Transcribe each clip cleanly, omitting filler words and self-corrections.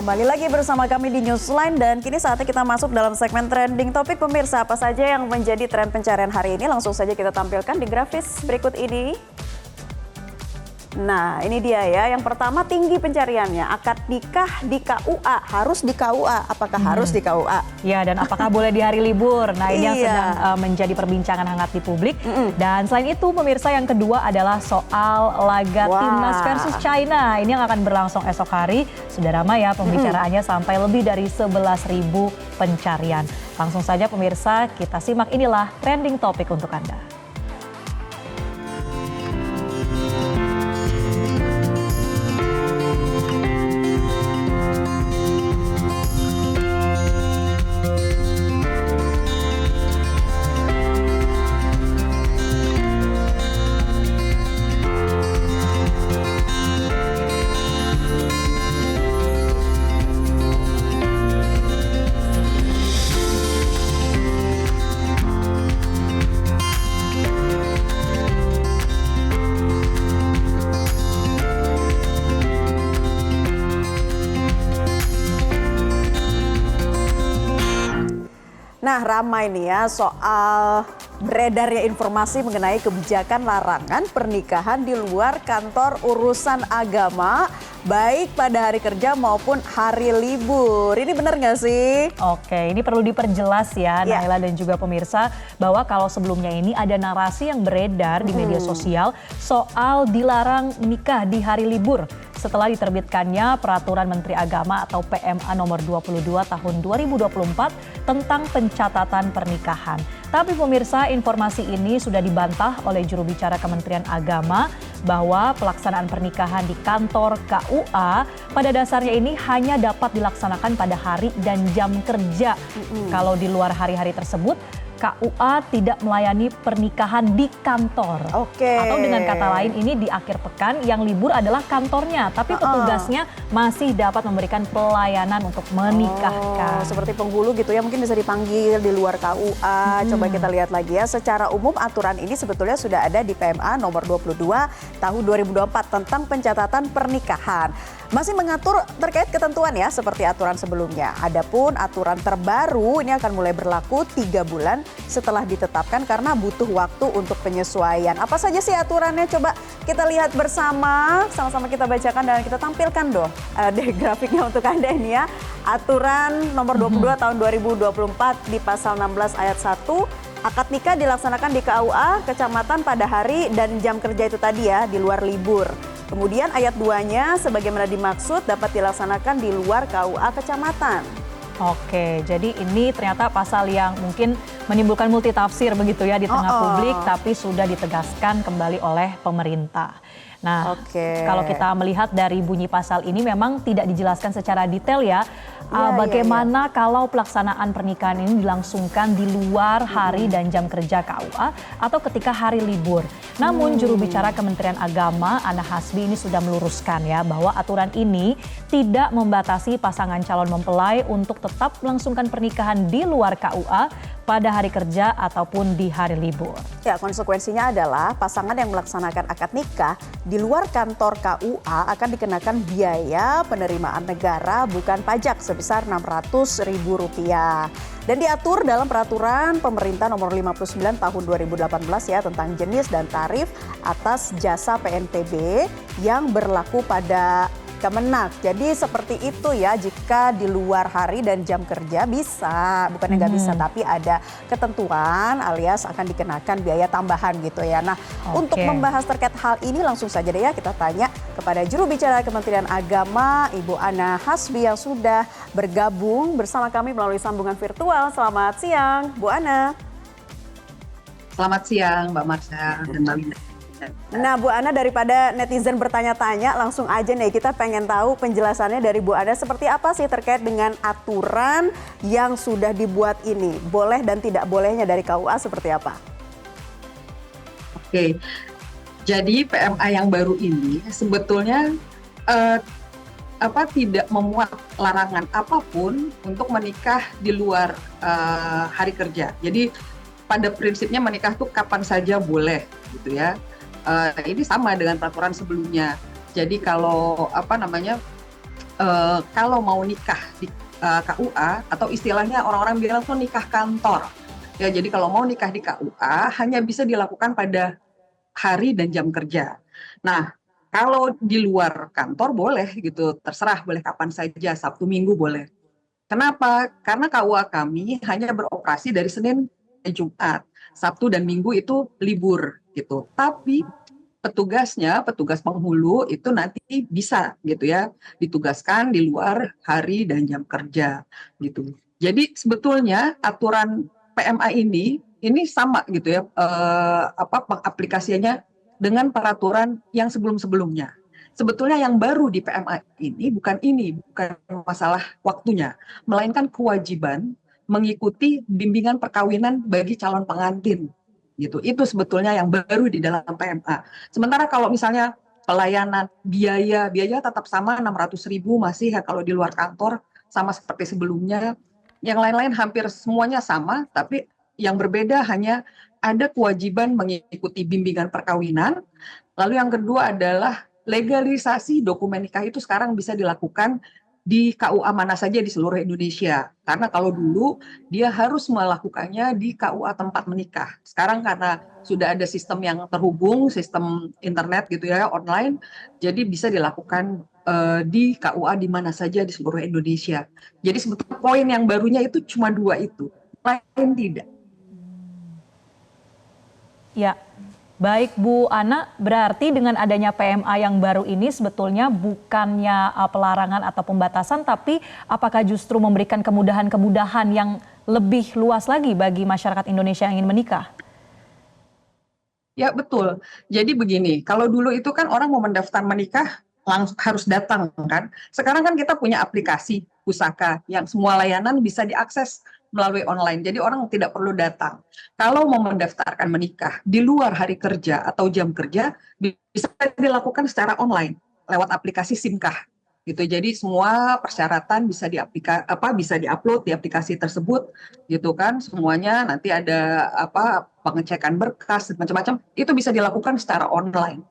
Kembali lagi bersama kami di Newsline dan kini saatnya kita masuk dalam segmen trending topik pemirsa. Apa saja yang menjadi tren pencarian hari ini langsung saja kita tampilkan di grafis berikut ini. Nah ini dia ya, yang pertama tinggi pencariannya, akad nikah di KUA, harus di KUA, apakah harus di KUA? Ya, dan apakah boleh di hari libur? Nah ini yang Iya. sedang menjadi perbincangan hangat di publik. Dan selain itu pemirsa, yang kedua adalah soal laga Wah. Timnas versus China. Ini yang akan berlangsung esok hari. Sudah ramai ya pembicaraannya sampai lebih dari 11.000 pencarian. Langsung saja pemirsa, kita simak inilah trending topik untuk Anda. Nah ramai nih ya soal beredarnya informasi mengenai kebijakan larangan pernikahan di luar kantor urusan agama, baik pada hari kerja maupun hari libur. Ini benar nggak sih? Oke, ini perlu diperjelas ya, Ya. Naila dan juga pemirsa, bahwa kalau sebelumnya ini ada narasi yang beredar di media sosial soal dilarang nikah di hari libur setelah diterbitkannya Peraturan Menteri Agama atau PMA nomor 22 tahun 2024 tentang pencatatan pernikahan. Tapi pemirsa, informasi ini sudah dibantah oleh juru bicara Kementerian Agama bahwa pelaksanaan pernikahan di kantor KUA pada dasarnya ini hanya dapat dilaksanakan pada hari dan jam kerja. Kalau di luar hari-hari tersebut, KUA tidak melayani pernikahan di kantor. Oke. Atau dengan kata lain ini di akhir pekan yang libur adalah kantornya, tapi petugasnya masih dapat memberikan pelayanan untuk menikahkan. Seperti penghulu gitu ya, mungkin bisa dipanggil di luar KUA. Coba kita lihat lagi ya, secara umum aturan ini sebetulnya sudah ada di PMA nomor 22 tahun 2024 tentang pencatatan pernikahan. Masih mengatur terkait ketentuan ya seperti aturan sebelumnya. Adapun aturan terbaru ini akan mulai berlaku 3 bulan setelah ditetapkan karena butuh waktu untuk penyesuaian. Apa saja sih aturannya? Coba kita lihat bersama, sama-sama kita bacakan dan kita tampilkan deh grafiknya untuk Anda ini ya. Aturan nomor 22 tahun 2024 di pasal 16 ayat 1. Akad nikah dilaksanakan di KUA, kecamatan pada hari dan jam kerja itu tadi ya, di luar libur. Kemudian ayat 2-nya sebagaimana dimaksud dapat dilaksanakan di luar KUA kecamatan. Oke, jadi ini ternyata pasal yang mungkin menimbulkan multitafsir begitu ya di tengah publik, tapi sudah ditegaskan kembali oleh pemerintah. Nah, kalau kita melihat dari bunyi pasal ini memang tidak dijelaskan secara detail ya, bagaimana kalau pelaksanaan pernikahan ini dilangsungkan di luar hari dan jam kerja KUA atau ketika hari libur. Namun juru bicara Kementerian Agama Ana Hasbi ini sudah meluruskan ya bahwa aturan ini tidak membatasi pasangan calon mempelai untuk tetap melangsungkan pernikahan di luar KUA pada hari kerja ataupun di hari libur. Ya, konsekuensinya adalah pasangan yang melaksanakan akad nikah di luar kantor KUA akan dikenakan biaya penerimaan negara bukan pajak sebesar Rp600.000. Dan diatur dalam peraturan pemerintah nomor 59 tahun 2018 ya tentang jenis dan tarif atas jasa PNTB yang berlaku pada Kemenak. Jadi seperti itu ya, jika di luar hari dan jam kerja bisa, bukannya nggak bisa, tapi ada ketentuan alias akan dikenakan biaya tambahan gitu ya. Nah, untuk membahas terkait hal ini langsung saja deh ya kita tanya kepada juru bicara Kementerian Agama Ibu Ana Hasbi yang sudah bergabung bersama kami melalui sambungan virtual. Selamat siang, Bu Ana. Selamat siang, Mbak Marsha dan Mbak Linda. Nah Bu Ana, daripada netizen bertanya-tanya, langsung aja nih kita pengen tahu penjelasannya dari Bu Ana seperti apa sih terkait dengan aturan yang sudah dibuat ini. Boleh dan tidak bolehnya dari KUA seperti apa? Oke, jadi PMA yang baru ini sebetulnya tidak memuat larangan apapun untuk menikah di luar hari kerja. Jadi pada prinsipnya menikah tuh kapan saja boleh gitu ya. Ini sama dengan peraturan sebelumnya. Jadi kalau kalau mau nikah di KUA atau istilahnya orang-orang bilang tuh nikah kantor. Ya, jadi kalau mau nikah di KUA hanya bisa dilakukan pada hari dan jam kerja. Nah, kalau di luar kantor boleh gitu, terserah boleh kapan saja, Sabtu Minggu boleh. Kenapa? Karena KUA kami hanya beroperasi dari Senin sampai Jumat. Sabtu dan Minggu itu libur gitu. Tapi petugas penghulu itu nanti bisa gitu ya ditugaskan di luar hari dan jam kerja gitu. Jadi sebetulnya aturan PMA ini sama gitu ya pengaplikasiannya dengan peraturan yang sebelum-sebelumnya. Sebetulnya yang baru di PMA bukan masalah waktunya, melainkan kewajiban mengikuti bimbingan perkawinan bagi calon pengantin gitu. Itu sebetulnya yang baru di dalam PMA. Sementara kalau misalnya pelayanan biaya tetap sama 600.000 masih ya kalau di luar kantor sama seperti sebelumnya. Yang lain-lain hampir semuanya sama, tapi yang berbeda hanya ada kewajiban mengikuti bimbingan perkawinan. Lalu yang kedua adalah legalisasi dokumen nikah itu sekarang bisa dilakukan di KUA mana saja di seluruh Indonesia. Karena kalau dulu dia harus melakukannya di KUA tempat menikah. Sekarang karena sudah ada sistem yang terhubung, sistem internet gitu ya, online, jadi bisa dilakukan di KUA di mana saja di seluruh Indonesia. Jadi sebetulnya poin yang barunya itu cuma dua itu, lain tidak. Ya, baik Bu Ana, berarti dengan adanya PMA yang baru ini sebetulnya bukannya pelarangan atau pembatasan, tapi apakah justru memberikan kemudahan-kemudahan yang lebih luas lagi bagi masyarakat Indonesia yang ingin menikah? Ya betul. Jadi begini, kalau dulu itu kan orang mau mendaftar menikah langsung harus datang kan. Sekarang kan kita punya aplikasi Pusaka yang semua layanan bisa diakses melalui online. Jadi orang tidak perlu datang. Kalau mau mendaftarkan menikah di luar hari kerja atau jam kerja bisa dilakukan secara online lewat aplikasi Simkah. Gitu. Jadi semua persyaratan bisa diupload di aplikasi tersebut gitu kan. Semuanya nanti ada pengecekan berkas macam-macam itu bisa dilakukan secara online.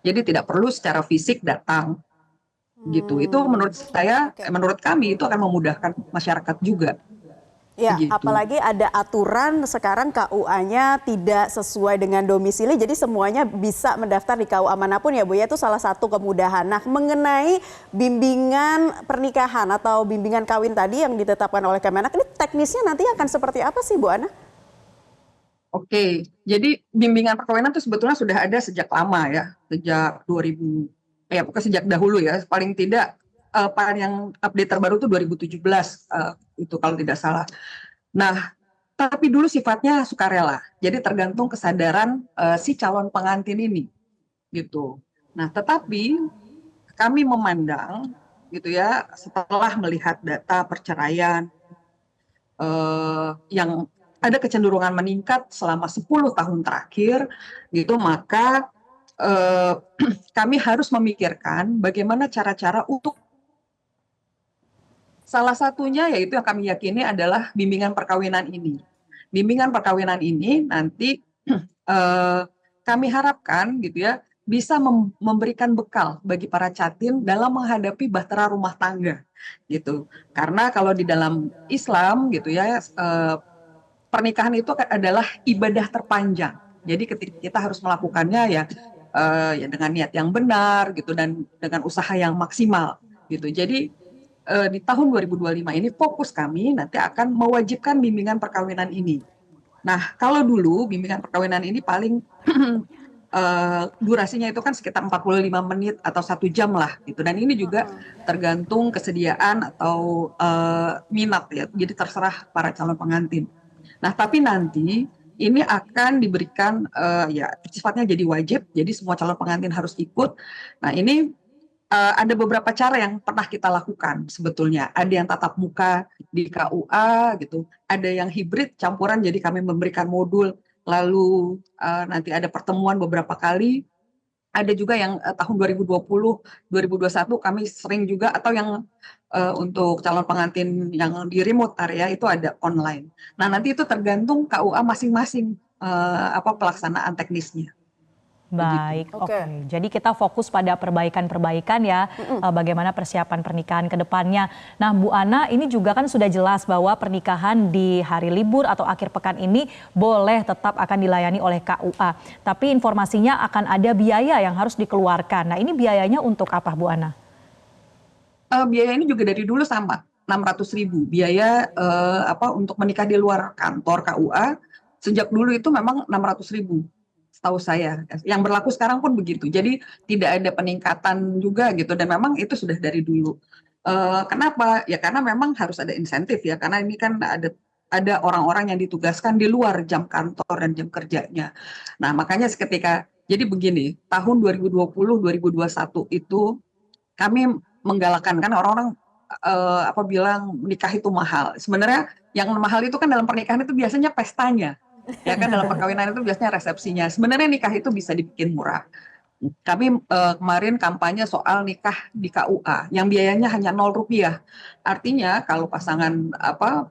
Jadi tidak perlu secara fisik datang. Gitu. Itu menurut saya, menurut kami itu akan memudahkan masyarakat juga. Ya, begitu. Apalagi ada aturan sekarang KUA-nya tidak sesuai dengan domisili, jadi semuanya bisa mendaftar di KUA manapun ya Bu ya, itu salah satu kemudahan. Nah, mengenai bimbingan pernikahan atau bimbingan kawin tadi yang ditetapkan oleh Kemenak, ini teknisnya nanti akan seperti apa sih Bu Ana? Oke, jadi bimbingan perkawinan itu sebetulnya sudah ada sejak lama ya, sejak 2000, bukan sejak dahulu ya, paling tidak yang update terbaru itu 2017 itu kalau tidak salah. Nah, tapi dulu sifatnya sukarela, jadi tergantung kesadaran si calon pengantin ini, gitu. Nah, tetapi kami memandang, gitu ya, setelah melihat data perceraian yang ada kecenderungan meningkat selama 10 tahun terakhir, gitu, maka kami harus memikirkan bagaimana cara-cara untuk salah satunya yaitu yang kami yakini adalah bimbingan perkawinan ini. Bimbingan perkawinan ini nanti kami harapkan gitu ya bisa memberikan bekal bagi para catin dalam menghadapi bahtera rumah tangga gitu. Karena kalau di dalam Islam gitu ya pernikahan itu adalah ibadah terpanjang. Jadi ketika kita harus melakukannya ya dengan niat yang benar gitu dan dengan usaha yang maksimal gitu. Jadi di tahun 2025 ini fokus kami nanti akan mewajibkan bimbingan perkawinan ini. Nah, kalau dulu bimbingan perkawinan ini paling durasinya itu kan sekitar 45 menit atau 1 jam lah gitu. Dan ini juga tergantung kesediaan atau minat ya. Jadi terserah para calon pengantin. Nah, tapi nanti ini akan diberikan sifatnya jadi wajib. Jadi semua calon pengantin harus ikut. Nah, ini ada beberapa cara yang pernah kita lakukan sebetulnya. Ada yang tatap muka di KUA gitu, ada yang hibrid campuran jadi kami memberikan modul lalu nanti ada pertemuan beberapa kali. Ada juga yang tahun 2020, 2021 kami sering juga atau yang untuk calon pengantin yang di remote area itu ada online. Nah, nanti itu tergantung KUA masing-masing pelaksanaan teknisnya. Baik, Begitu. oke. Jadi kita fokus pada perbaikan-perbaikan ya, bagaimana persiapan pernikahan ke depannya. Nah Bu Ana, ini juga kan sudah jelas bahwa pernikahan di hari libur atau akhir pekan ini boleh tetap akan dilayani oleh KUA. Tapi informasinya akan ada biaya yang harus dikeluarkan. Nah ini biayanya untuk apa Bu Ana? Biaya ini juga dari dulu sama, 600.000 biaya untuk menikah di luar kantor KUA. Sejak dulu itu memang 600.000. Setahu saya, yang berlaku sekarang pun begitu. Jadi tidak ada peningkatan juga gitu, dan memang itu sudah dari dulu. Kenapa? Ya karena memang harus ada insentif ya, karena ini kan ada orang-orang yang ditugaskan di luar jam kantor dan jam kerjanya. Nah makanya jadi begini, tahun 2020-2021 itu kami menggalakkan, kan orang-orang bilang nikah itu mahal. Sebenarnya yang mahal itu kan dalam pernikahan itu biasanya pestanya. Ya kan, dalam perkawinan itu biasanya resepsinya. Sebenarnya nikah itu bisa dibikin murah. Kami kemarin kampanye soal nikah di KUA yang biayanya hanya 0 rupiah. Artinya kalau pasangan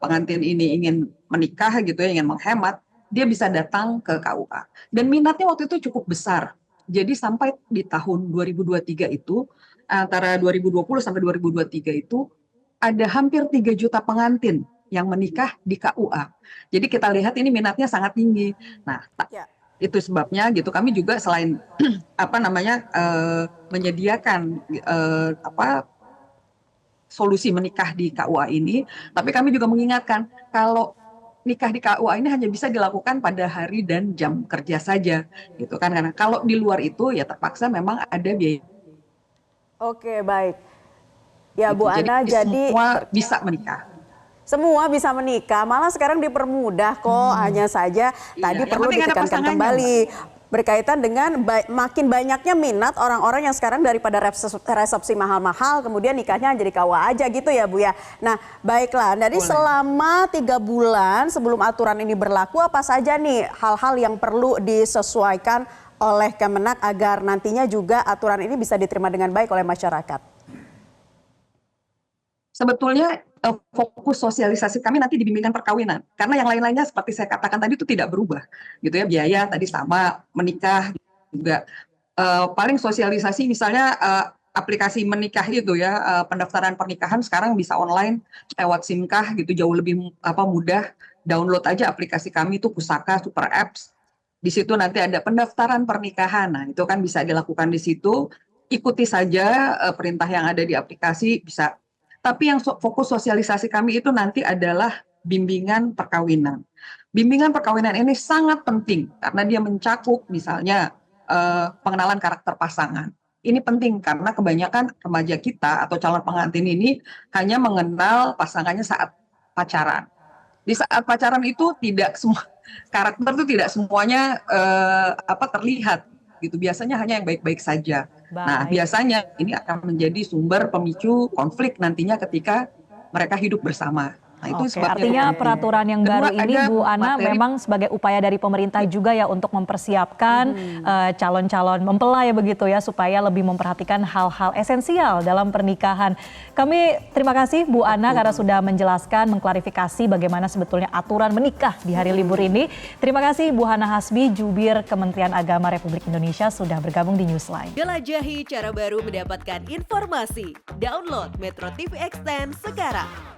pengantin ini ingin menikah gitu ya, ingin menghemat, dia bisa datang ke KUA. Dan minatnya waktu itu cukup besar. Jadi sampai di tahun 2023 itu, antara 2020 sampai 2023 itu ada hampir 3 juta pengantin yang menikah di KUA. Jadi kita lihat ini minatnya sangat tinggi. Nah, itu sebabnya gitu kami juga selain menyediakan solusi menikah di KUA ini, tapi kami juga mengingatkan kalau nikah di KUA ini hanya bisa dilakukan pada hari dan jam kerja saja, gitu kan? Karena kalau di luar itu ya terpaksa memang ada biaya. Oke, baik. Ya Bu Ana, jadi semua bisa menikah. Semua bisa menikah, malah sekarang dipermudah kok. Hanya saja tadi perlu ditekankan kembali berkaitan dengan makin banyaknya minat orang-orang yang sekarang daripada resepsi mahal-mahal kemudian nikahnya jadi KUA aja gitu ya Bu ya. Nah baiklah, jadi selama 3 bulan sebelum aturan ini berlaku, apa saja nih hal-hal yang perlu disesuaikan oleh Kemenak agar nantinya juga aturan ini bisa diterima dengan baik oleh masyarakat? Sebetulnya fokus sosialisasi kami nanti di bimbingan perkawinan, karena yang lain-lainnya seperti saya katakan tadi itu tidak berubah, gitu ya. Biaya tadi sama, menikah juga paling sosialisasi misalnya aplikasi menikah itu ya, pendaftaran pernikahan sekarang bisa online lewat Simkah gitu, jauh lebih mudah. Download aja aplikasi kami itu Pusaka Super Apps. Di situ nanti ada pendaftaran pernikahan. Nah, itu kan bisa dilakukan di situ. Ikuti saja perintah yang ada di aplikasi bisa. Tapi yang fokus sosialisasi kami itu nanti adalah bimbingan perkawinan. Bimbingan perkawinan ini sangat penting karena dia mencakup misalnya pengenalan karakter pasangan. Ini penting karena kebanyakan remaja kita atau calon pengantin ini hanya mengenal pasangannya saat pacaran. Di saat pacaran itu tidak semua karakter itu tidak semuanya terlihat gitu. Biasanya hanya yang baik-baik saja. Nah, biasanya ini akan menjadi sumber pemicu konflik nantinya ketika mereka hidup bersama. Nah, itu artinya peraturan yang baru ini Bu Ana memang sebagai upaya dari pemerintah juga ya untuk mempersiapkan calon-calon mempelai begitu ya, supaya lebih memperhatikan hal-hal esensial dalam pernikahan. Kami terima kasih Bu Ana karena sudah menjelaskan, mengklarifikasi bagaimana sebetulnya aturan menikah di hari libur ini. Terima kasih Bu Hana Hasbi, Jubir Kementerian Agama Republik Indonesia sudah bergabung di Newsline. Jelajahi cara baru mendapatkan informasi. Download Metro TV Extend sekarang.